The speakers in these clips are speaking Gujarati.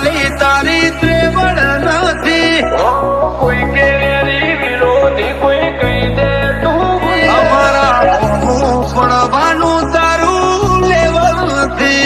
વાલી તારી ત્રેવડ નથી. કોઈ કે વિરોધી કોઈ કહી દે તું અમારા પડવાનું તારું લેવલ નથી.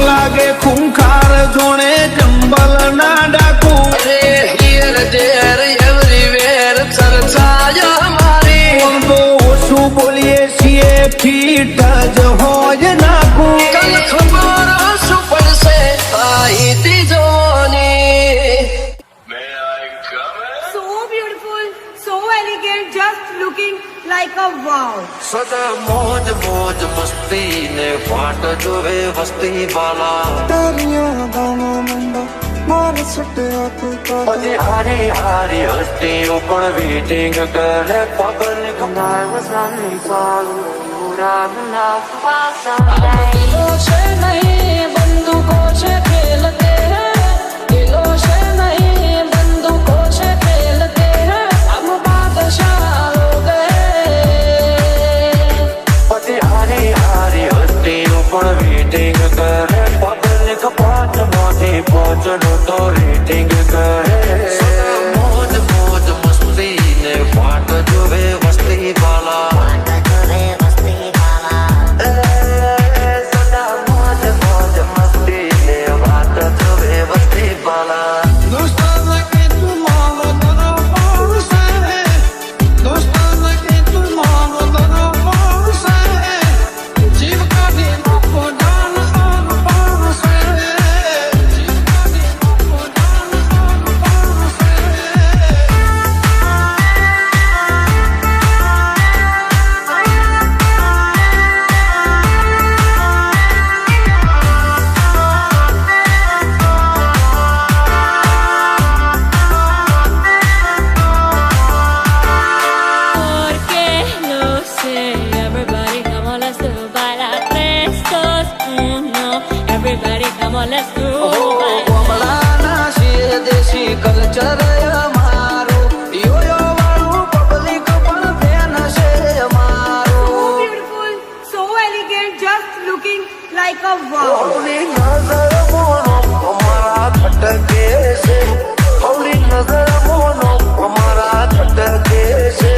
લાગે ખૂંખાર જોણે જંબલ ના ડાકુ. અરે હિયર દેર એવરીવેર ચર્ચા મારી. તો ઓછું બોલીએ છીએ ફીટ જ હોય નાખું. કલ ખબર શું પડશે આઈતી જોની. So beautiful, so elegant, just looking like a wow. સદા મોજ મોજ મસ્તી ને ફાટ જોવે વસ્તી વાલા. તારિયા ગાનો મંડો મારે સટ્યા તું પછી હારી હારી હસ્તીઓ પણ વેટિંગ કરે પબ્લિક. દિલો છે નહીં બંદૂકો છે ખેલતે હૈ. દિલો છે નહીં બંદૂકો છે ખેલતે હૈ. હમ બાદશાહ હો ગए. પછી હારી હારી હસ્તીઓ પણ વેટિંગ કરે પબ્લિક. 5 માંથી 5 નું તો રેટિંગ કરે. મોજ મોજ મસ્તી ને ફાટ જોવે વસ્તી વાલા. Let's go. કમળાના છીએ દેશી કલ્ચર અમારું. યોયો વાળું પબ્લિક પણ ફેન છે So અમારું. beautiful, so elegant, just looking like a wow. હવલી નજર મોનો અમારા ખટકે છે. હવલી નજર મોનો અમારા ખટકે છે.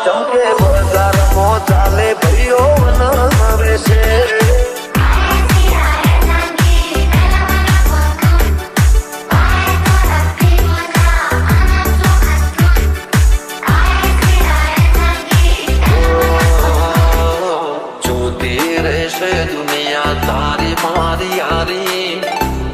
ચમકે બજારમાં ચાલે ભાઈઓ નવે છે. દુનિયા તારી મારી યારી.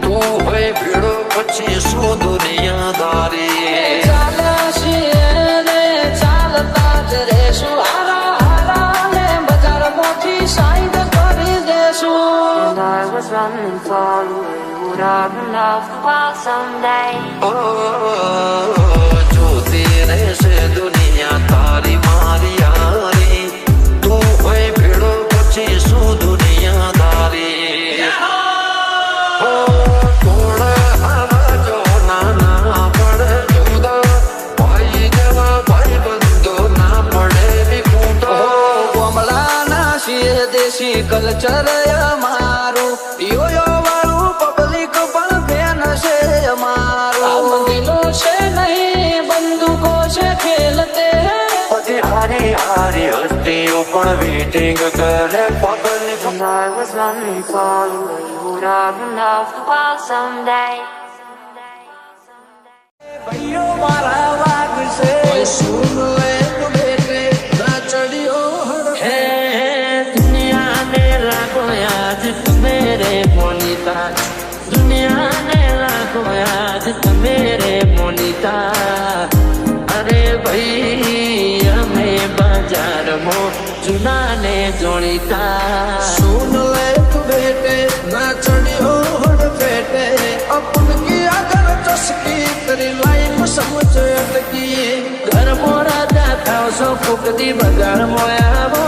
તું હોય ભીડો પછી શું દુનિયાદારી. ચાલ્યા છીએ ને ચાલતા જ રહેશું. હારા હારા ને બજારમાંથી સાઈડ કરી દેશું. I was running for you, would have loved for someday. જોતી રહેશે દુનિયા તારી મારી યારી. તું હોય ભીડો પછી શું દુનિયાદારી. તોડ આવા જો નાના પડે જુદા. ભાઈ જેવા ભાઈ બંધો ના પડે વિખૂટો. કમળાના છીએ દેશી કલ્ચર અમારું. યોયો વાળું પબ્લિક પણ ફેન છે અમારું. દિલો છે નહીં બંદૂકો છે ખેલતે હૈ. પછી હારી હારી હસ્તીઓ પણ વેટિંગ કરે public. And I was running for you, would have loved for someday. ભાઈઓ મારા વાગશે સુન એક બેટે ના ચડ્યો હે. દુનિયાને લાગો યાદ મેરે મોનિતા. દુનિયાને લાગો યાદ મેરે મોનિતા. અરે ભાઈ અમે બજારમાં જુનાને જોડીતા. સુન એક બેટે ના ચડ્યો પેટે. अपन की अगर चस्की तेरी लाइफ समझ अटकी. घर मोरा ખાવશો ફૂકતી બજાર મોયાવો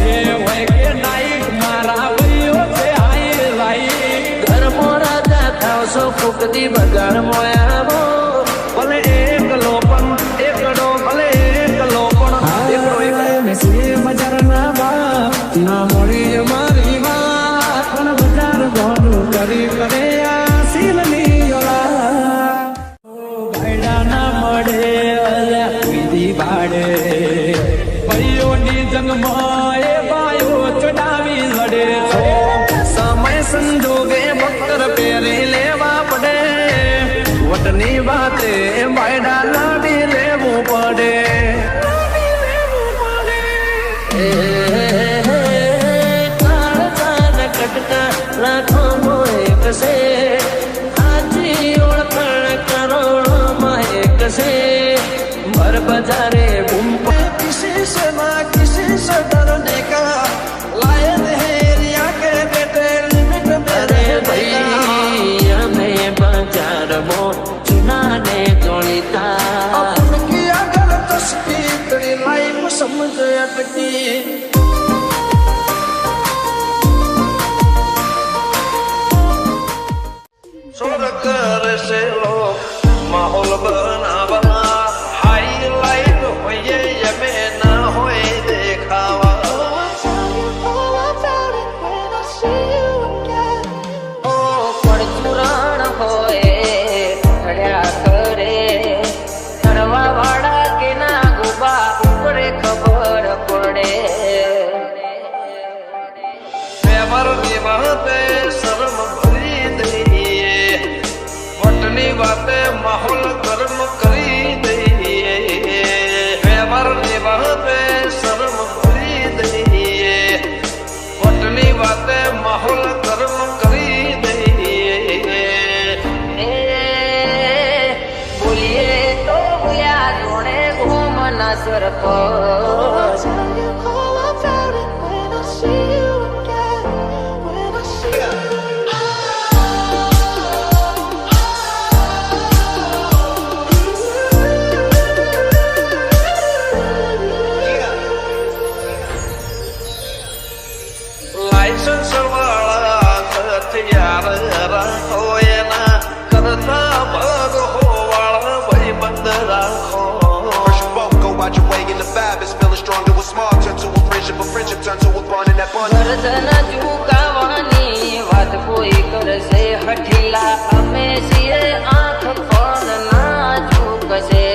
એ હોય કે નાઈક મારા ભાઈઓ છે હાઈ લાઈ ઘરમાં રાજા ખાવશો ફૂકતી બજાર મોયાવો ભલે એકલો પણ એકડો ભલે એકલો પણ એકડો બજાર ના બા ના મળી મારી વાત પણ બજાર ઘણું કરી કરે આ શીલની ઓલા ભાઈડા ના મળે અલ્યા વિધિ ભાડે ભાઈઓની જંગમાં એ ભાઈઓ ચડાવી લડે સમય સંજોગે બક્કર પહેરી લેવા પડે વટની વાતે ભાઈડા લાડી લેવું પડે કટકા લાખો એક છે આજી ઓળખાણ કરોડોમાં એક છે ભર બજારે બૂમ કિસી સે ના કિસી સે ડરને કા લાયન હે રિયા કે બેટે લિમિટ મેરે ભાઈ અમે બજારમાં ચુનાને જોડીતા अपन की अगर तस्वीर तेरी लाइफ समझ अटकी कर से लोग माहौल बनावा हाईलाइट होइए ये में ना होए देखावा ओ परचुराण होए खड्या करे करवा वाड़ा के ना गुबा ऊपरे खबर પડે व्यवहार निभाते शर्म भरी दઈએ વટની વાતે માહોલ ગરમ કરી દઈએ વ્યવહાર નિભાતે શરમ ભરી દઈએ વટની વાતે માહોલ ગરમ કરી દઈએ બોલીએ તો બોલ્યા જોણે ઘૂમના સરપંચ લાયસન્સ વાળા હથિયાર રાખો એના કરતા ભાગ હોવાળા ભાઈ બંધ રાખો First you both go out your way and the vibe is feeling strong. It was small, turn to a friendship turn to a bond, and that bond. ગરદન ઝુકાવાની વાત કોઈ કરશે હઠીલા અમે છીએ આંખ પણ ના ઝુકશે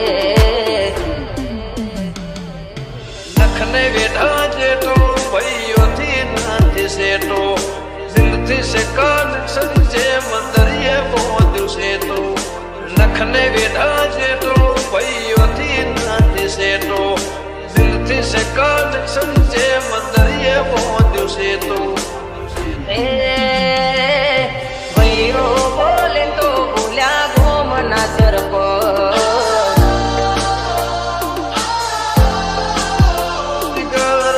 નખને વેઢા જેટો ભાઈઓથી નથી સેટો દિલથી સે કનેક્શન જે મંદરીએ પહોંચ્યું છે તો નખને વેઢા જેટો ભાઈઓથી નથી સેટો દિલથી સે કનેક્શન જે મંદરીએ પહોંચ્યું છે તો એ ભાઈઓ બોલે તો બોલ્યા ઘૂમના સરપંચ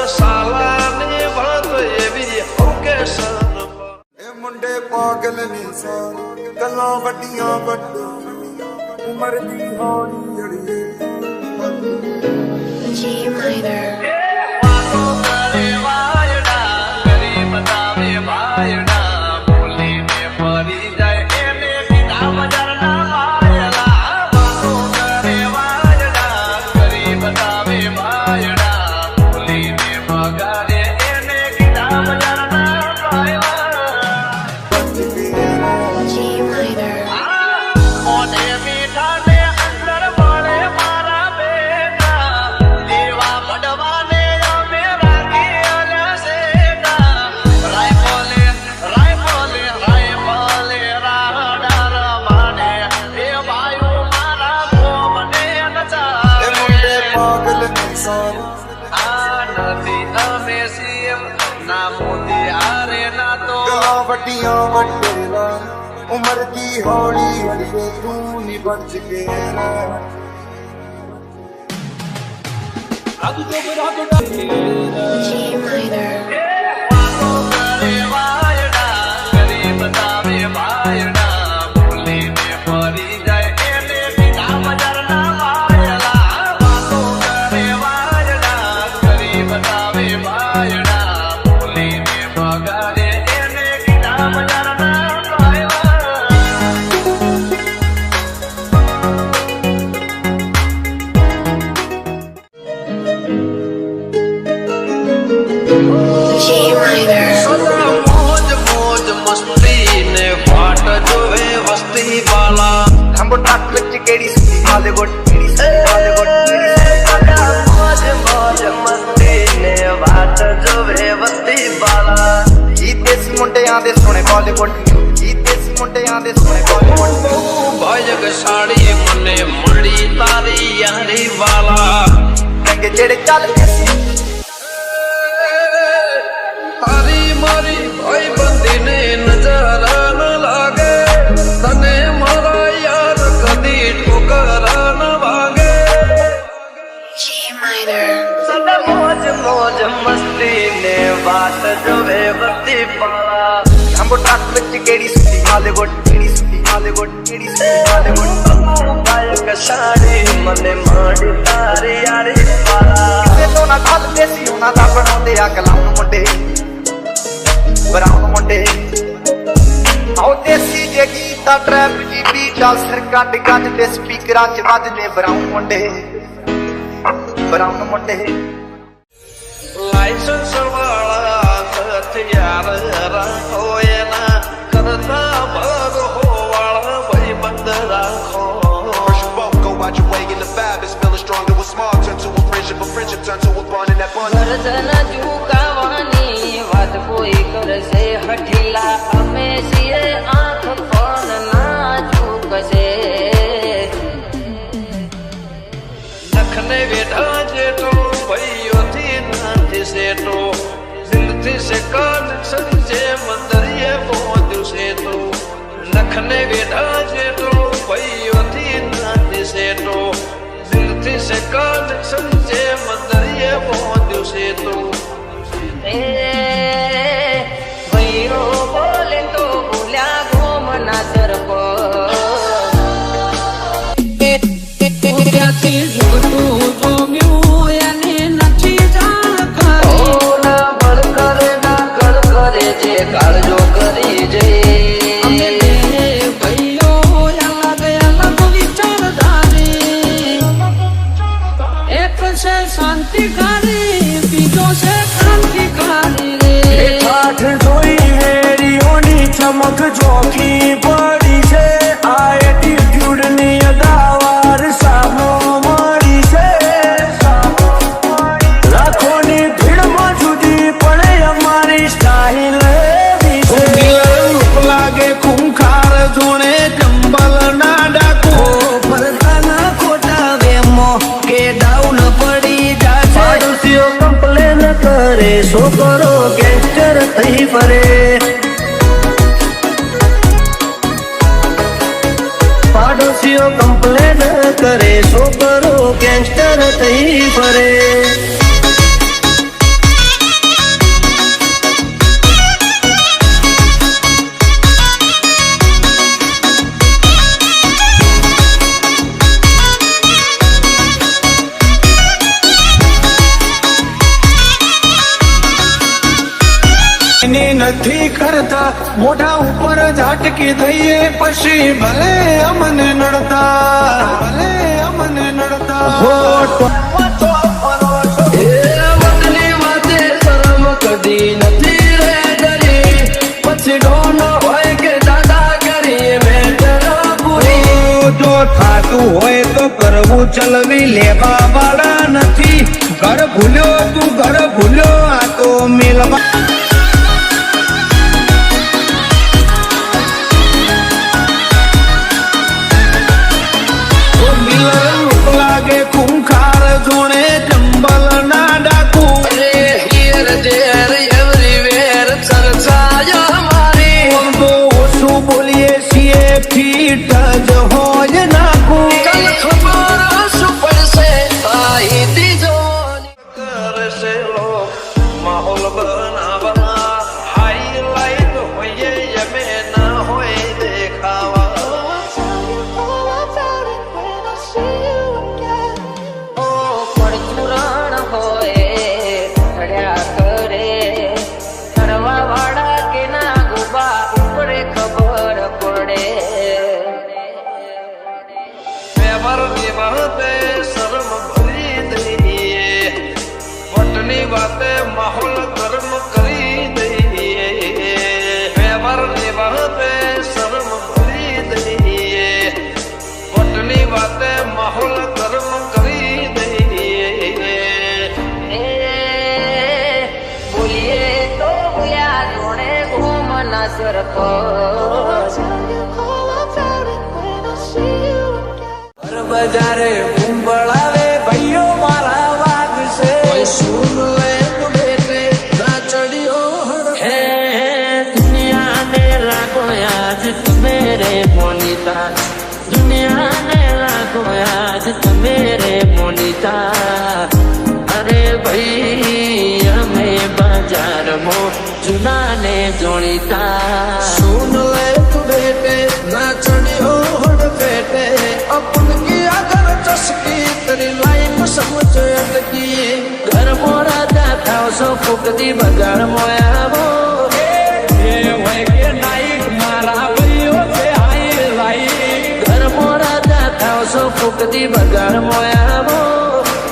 સાલાની વાત એવી ઓકે સર ਇਹ ਮੁੰਡੇ ਪਾਗਲ ਨੇ ਸਾਰੇ ਗੱਲਾਂ ਵੱਡੀਆਂ ਵੱਡੇ ਉਮਰ ਦੀ ਹੌਲੀ ਅੜੀਏ G minor. વાતો કરે વાયડા કરી બતાવે ભાયડા બોલીને ફરી જાય એને કીધા બજારના વાયડા વાતો કરે વાયડા કરી બતાવે ભાયડા બોલીને મગાડે એને કીધા બજારના વાયડા G minor. મોઢે મીઠા ને અંદર મળે મારા બેટા દેવા પડવાને અમે રાખી આલ્યા સેટા રાયફલે રાડા રમાડે એ વાયુ મારા ગોમને ਇਹ નચાવે ਮੁੰਡੇ ਪਾਗਲ ਨੇ ਸਾਰੇ આ નથી અમે સીએમ ના મોદી આરે ના તો ਗੱਲਾਂ ਵੱਡੀਆਂ ਵੱਡੇ ਲਾ ਉਮਰ ਦੀ ਹੌਲੀ ਅੜੀਏ ਤੂੰ ਨਹੀਂ ਬਚ ਕੇ ਰਹਿ G minor. વાતો કરે વાયડા કરી બતાવે ભાયડા બોલીને ફરી જાય એને કીધા બજારના વાયડા વાતો કરે जंबो ट्रक विच केड़ी सुनी बॉलीवुड केड़ी सुनी बॉलीवुड मौज मौज मस्ती ने बात जो वे वस्ती वाला जी देसी मुंडियां दे सोने बॉलीवुड जी देसी मुंडियां दे सोने बॉलीवुड भाजक साड़ी मने मड़ी तारी यारी वाला रंगे जेड़े चलदे सी तारी मारी भाई बंदी ने नजारा न लागे तने मारा यार कदी ठोकरा न वागे सदा मौज मौज मस्ती ने बात जो वे वस्ती वाला जंबो ट्रक विच केड़ी सुनी बॉलीवुड केड़ी सुनी बॉलीवुड केड़ी सुनी बॉलीवुड गायक साड़ी मने माड़ी तारी यारी वाला किसे तो ना गल देसी होना दा बनाउंदे आ कलाउन मुंडे ब्राउन मुंडे आओ देसी जे गीत ट्रैप जी बीट आ सिर कट गज ते स्पीकरां च वजदे ब्राउन मुंडे लाइसेंस वाला हथियार होए ना करता भर हो वाला भाई बंद राखो First you both go out your way in the vibe is feeling stronger with small turn to a friendship turn to a bond in that bond ગરદન ઝુકાવાની વાત કોઈ કરશે હઠીલા અમે છીએ આંખ પણ ના ઝુકશે નખને બેઠા જેટો ભાઈઓથી નથી સેટો દિલથી से कनेक्शन जे मंदरिए पहुंचू से तो नखने बेटा जेटो भाईओથી નથી સેટો દિલથી से कनेक्शन जे मंदरिए पहुंचू से तो ભૈરો બોલે તો ભૂલ્યા ઘોમ ના તરફ ત્યાંથી ઝૂકતું જોમ્યું એને નથી જાણ કરે છે કાળજો કરી જઈ ભાઈઓ અલગ અલગ વિચારધારી એક છે શાંતિકારી બીજો છે ક્રાંતિકારી રે ઠાઠ જોઈ વેરીઓની ચમક જોખી પડી છે આ એટીટ્યુડની અદાવાર સામો મળી છે લાખોની ભીડમાં જુદી પડે અમારી સ્ટાઇલ એવી છે લાગે ખૂંખાર જોણે ચંબલ ના ડાકો પરદાના ખોટા વેમો કે ડાઉન પડી જાય પાડોશીઓ કમ્પ્લેન કરે છોકરો ગેંગસ્ટર થઈ ફરે પાડોશીઓ કમ્પ્લેન કરે છોકરો ગેંગસ્ટર થઈ ફરે નથી કરતા મોઢા ઉપર ઝાટકી થઈએ પછી ભલે અમને નડતા વતની વાતે શરમ કદી નથી રે ડરી પછી ડોન હોય કે દાદા કરી મેટર પૂરી જો થાતું હોય તો કરવું ચલવી લેવા વાળા નથી ઘર ભૂલ્યો તું ઘર ભૂલ્યો આ તો મિલવા લાગે ખૂંખાર જોણે ચંબલ ના ડાકુ હિયર દેર એવરીવેર ચર્ચાય અમારી તો ઓછું બોલીએ છીએ ફીટ જ હોય નાખું કલ ખબર શું પડશે આઈતી જોવાની કરશે લોક માહોલ બનાવવા હાઈલાઈટ હોઈએ અમે ના હોય દેખાવા પરચુરણ હોય ખડ્યા કરે કરવા વાળા કે ના ગુબા ઉપરે ખબર પડે વ્યવહારની વાતે શરમ ભરી દઈએ વટની વાતે માહોલ ગરમ કરી દઈએ વ્યવહારની વાતે શરમ ભરી દઈએ માટે માહોલ ગરમ કરી દઈએ. બોલીએ તો બોલ્યા જોડે ઘૂમના સરપંચ બજારે કુંભળાવે ભાઈઓ મારા વાગશે. કોઈ સુન લે તો બેટે ના ચડ્યો हे दुनिया ने राखो आज मेरे मोनिता, दुनिया ने राखो आज मेरे मोनिता. अरे भाई हमें बाजार मो जुना ने जोड़ीता. सुन ले तू बेटे ना चढ़ियो हड़ बेटे अपन की अगर चस्की तेरी लाइफ समझ अटकी. घर मोरा था सो फुकती बगाड़ मोया वो घर मोरा था सो फुकती बगाड़ मोया वो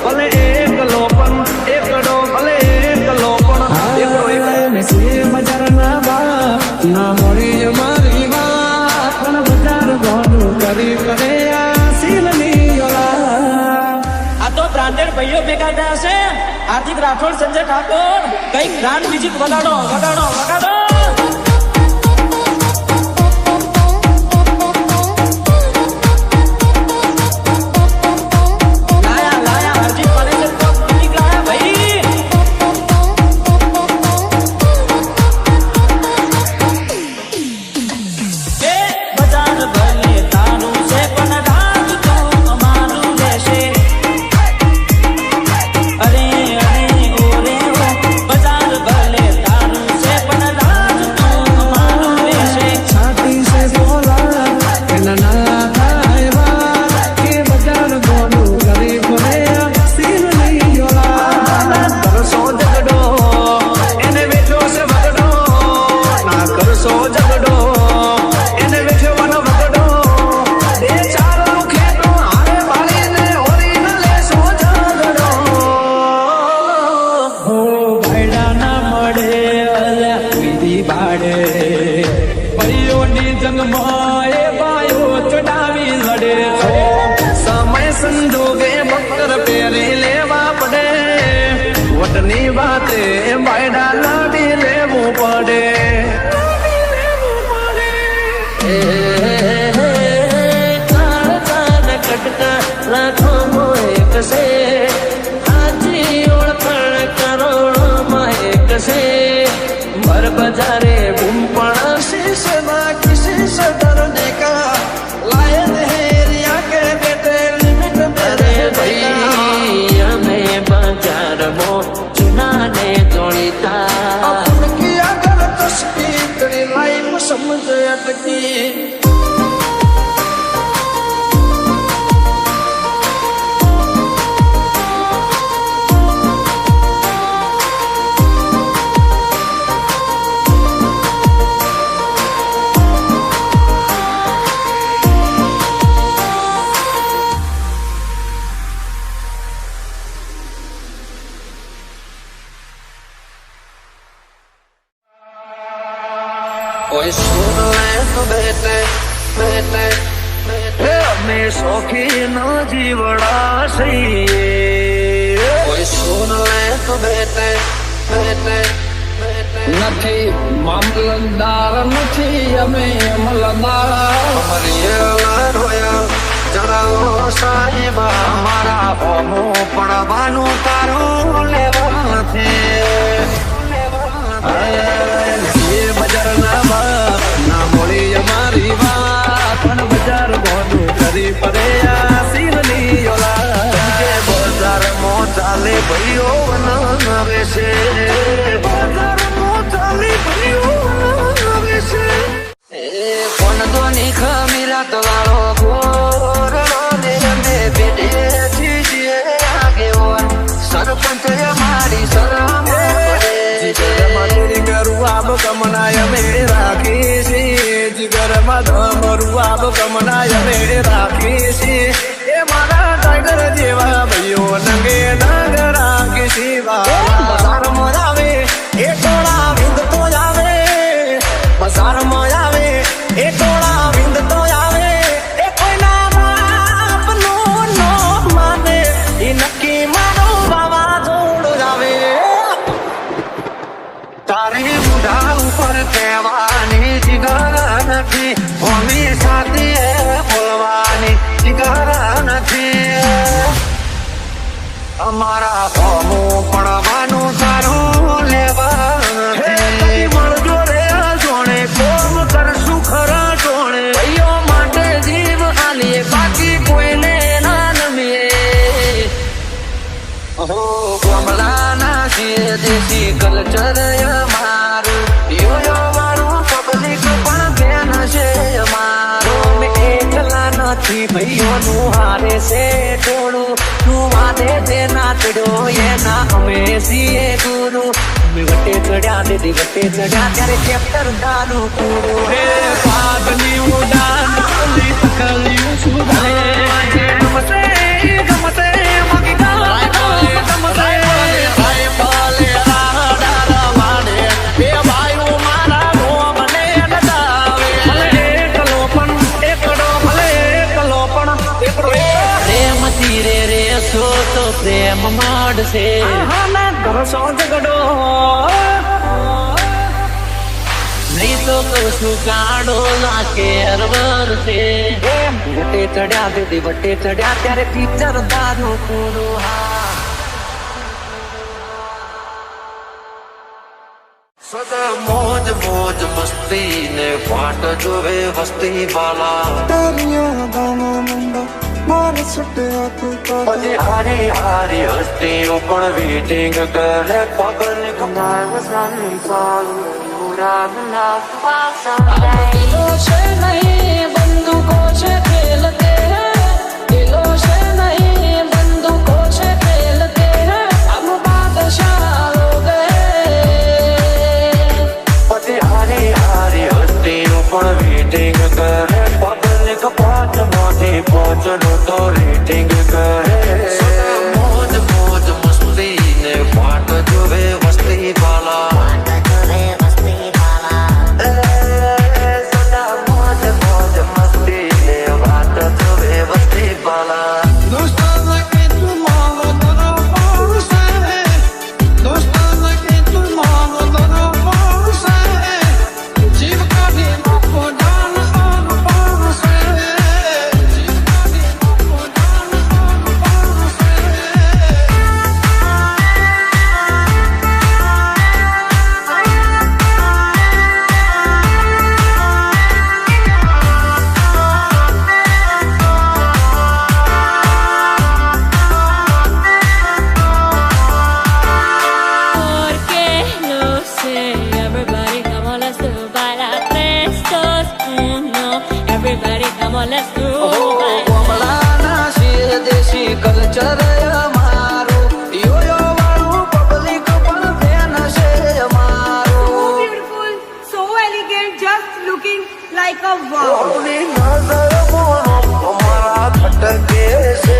ભલે એક લોપન એકડો ભલે એક લોપન બજારના બાપ ના મળી મારી વાત પણ બજાર ગોનું કરી કરે આ સીલની ઓલા. આ તો બ્રાન્ડેડ ભાઈઓ ભેગા થયા છે. હાર્દિક રાઠોડ, સંજય ઠાકોર, કઈક બ્રાન્ડ મ્યુઝિક વગાડો વગાડો વગાડો. લાયા લાયા હાર્દિક પાલેકર તો મ્યુઝિક લાયા ભાઈ. એ બજાર ભલે તારું છે પણ રાજ તો અમારું રહેશે. અરે અરે ઓરે ઓ બજાર ભલે તારું છે પણ રાજ તો અમારું રહેશે. છાતી સે બોલા એના ના થાય વાત કે બજાર ગોનું કરી કરે આ સીલની ઓલા. કરશો ઝઘડો એને બેઠો છે વગડો, ના કરશો ઝઘડો એને બેઠો વનો વગડો. બે ચાર મુખે તો હારે વાળીને ઓરી ન લેશો ઝઘડો. હો ભાઈડા ના મળે અલ્યા વિધિ બાડે, ભાઈઓની જંગમાં એ બાયો ચડાવી લડે. સમય સંજોગે મકર પહેરી લેવા પડે, વટની વાતે બાયડા લડી લેવું પડે. चार चार कटका राखो मोए कसे, हाजी ओळखण करोड़ो माए कसे. भर बजारे बूमपण शीश ना किसी से डरने का लायक है रिया के बेटे लिमिट अरे भाई हमें बाजार मो जुना ने जोड़ीता. अपन की अगर चस्की तेरी लाइफ समझ अटकी. કોઈ સુન લે તો બેટે બેટે બેટે અમે શોખીન જીવડા છીએ. કોઈ સુન લે તો બેટે બેટે બેટે નથી મામલતદાર નથી અમે અમલદાર. મરિયેલા રોયા જણાવો સાહેબા મારા હોમો પડવાનું તારું લેવા નથી. એ બજારના બાપ ના મળી અમારી વાત પણ બજાર ગોનું કરી પડે આ સીલની ઓલા. કે બજારમાં ચાલે ભાઈઓ બનાવે છે, બજારમાં ચાલે ભાઈઓ બનાવે છે. કોણ દોની ખમીરા તો વાળો ગોરડો ને અમે બેઠે છીએ આગેવાન. સરપંચ અમારી શરમ આબ કમનાય અમે રાખી છીએ, જીગરમાં ધમરું આબ કમનાય અમે રાખી છીએ. એ મારા ટાઈગર જેવા ભાઈઓ નંગે નાગ રાખી શિવા. બજારમાં આવે એ ટોળા વિંદ તો આવે, બજારમાં આવે એ ટોળા વિંદ તો આવે. એ કોઈના બાપનો મારા હોમું પડવાનું સારું લેવા નથી. મળજો રે જોણે કોમ કરશું ખરા જોણે ભાઈઓ માટે જીવ આલીએ બાકી કોઈને ના નમીએ. કમલાના છીએ દેશી કલ્ચર અમારું યો વાળું પબ્લિક પણ બેન છે અમારું. એકલા નથી ભાઈઓનું હારે છે ટોળું તું વાદે તે નાચડો એના અમે છીએ ગુરુ. અમે વટે ચડ્યા દીદી વટે ચડ્યા ત્યારે ચેપ્ટર દાનું પૂરું. હે પાગની ઉડાન પોલીસ કલ્યું સુધારે ગમતે ગમતે મગી ગાય ગમતે ભાઈ પાલે રાડા વાડે બે ભાઈઓ મારા રોમને નડાવે. ભલે એકલો પણ એકડો ભલે એકલો પણ એકડો પ્રેમ ધીરે રે સો તો પ્રેમ મળશે. ના કરશો ઝઘડો નહીં તો કશું કાઢો લાગે હરવરશે. વટે ચડ્યા દીદી વટે ચડ્યા ત્યારે પિક્ચર દારૂ પૂરું. સદા મોજ મોજ મસ્તી ને પાટ જોવે વસ્તી વાલા. તારીਆਂ ਦਾਣਾ ਮੁੰਡਾ ਮਾਰ ਸੁੱਟਿਆ ਤੂੰ પછી હારી હારી હસ્તીઓ પણ વેટિંગ કરે public. And I was running for you. Would have enough for someday. दिलों से नहीं बंदूकों से खेलते हैं, दिलों से नहीं बंदूकों से खेलते हैं, हम बादशाह हो गए. પછી હારી હારી હસ્તીઓ પણ વેટિંગ કરે પબ્લિક. પાંચમાંથી પાંચનું તો રેટિંગ કરે. મોજ મોજ મસ્તી ને પાટ જોવે વસ્તી વાલા. સદા મોજ મોજ મસ્તી ને વાત જોવે વસ્તી વાલા. दोस्ताना के तुम मांगो दोनों पाँव से, दोस्ताना के तुम मांगो दोनों पाँव से, जीव का भी मुझको दान और पाँव से, जीव का भी मुझको दान और पाँव से. Porque no sé, everybody come on, let's do baila tres, dos, uno. Everybody come on, let's do baila. કમલાના છીએ દેશી કલ્ચર અમારું યો વાળું પબ્લિક પણ બેન છે So અમારું. beautiful, so elegant, just looking like a wow. હવલી નજર મોનો અમારા ખટકે છે.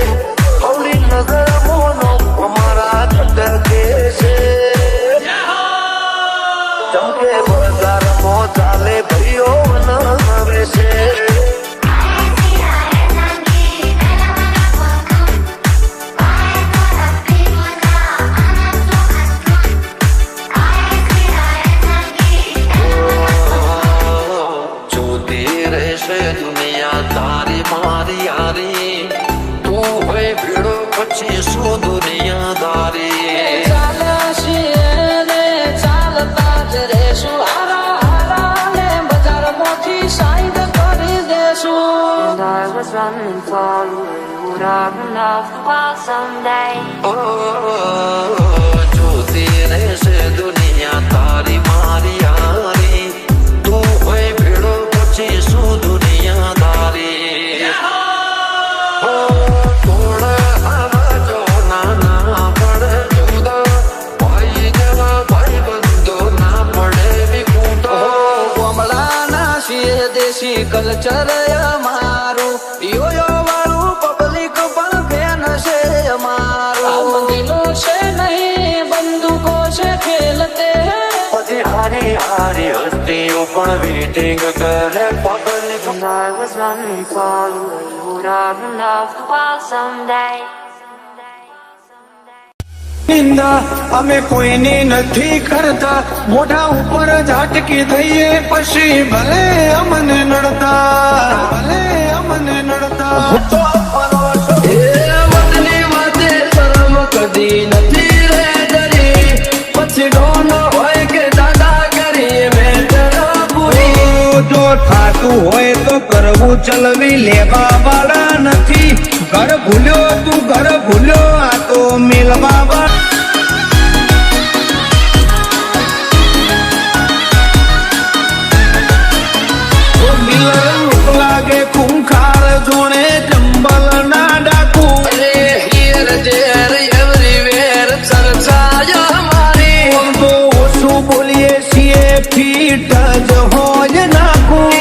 હવલી નજર મોનો અમારા ખટકે છે. ચમકે બજારમાં ચાલે ભાઈઓ નવે છે. જોતી રહેશે દુનિયા તારી મારી યારી. તું હોય ભીડો પછી શું દુનિયાદારી. ચાલ્યા છીએ ને ચાલતા જ રહેશું, હારા હારાને બજારમાંથી સાઈડ કરી દેશું. And I was running for you. Would have enough for someday. જોતી રહેશે દુનિયા તારી મારી યારી. તું હોય ભીડો પછી શું દુનિયાદારી. થોડે આવાજો નાના પડે જુદા. ભાઈ જેવા ભાઈ બંધો ના પડે વિખૂટો. કમલાના છીએ દેશી કલ્ચર અમારું યો વાળું પબ્લિક પણ બેન છે हम અમારું. दिलों से नहीं बंदूकों से खेलते हैं, પછી હારી હારી હસ્તીઓ પણ વેટિંગ કરે public. And I was running for you. Would have enough for someday. નિંદા અમે કોઈની નથી કરતા, મોઢા ઉપર ઝાટકી દઈએ પછી ભલે અમને નડતા, ભલે અમને નડતા. એ વતની વાતે શરમ કદી જાતું હોય તો કરવું ચલવી લેવા વાળા નથી. ઘર ભૂલ્યો તું ઘર ભૂલ્યો આ તો મેલવા વાળા. લાગે ખૂંખાર જોણે ચંબલ ના ડાકુ. તો ઓછું બોલીએ છીએ ફીટ જ હોય નાખું.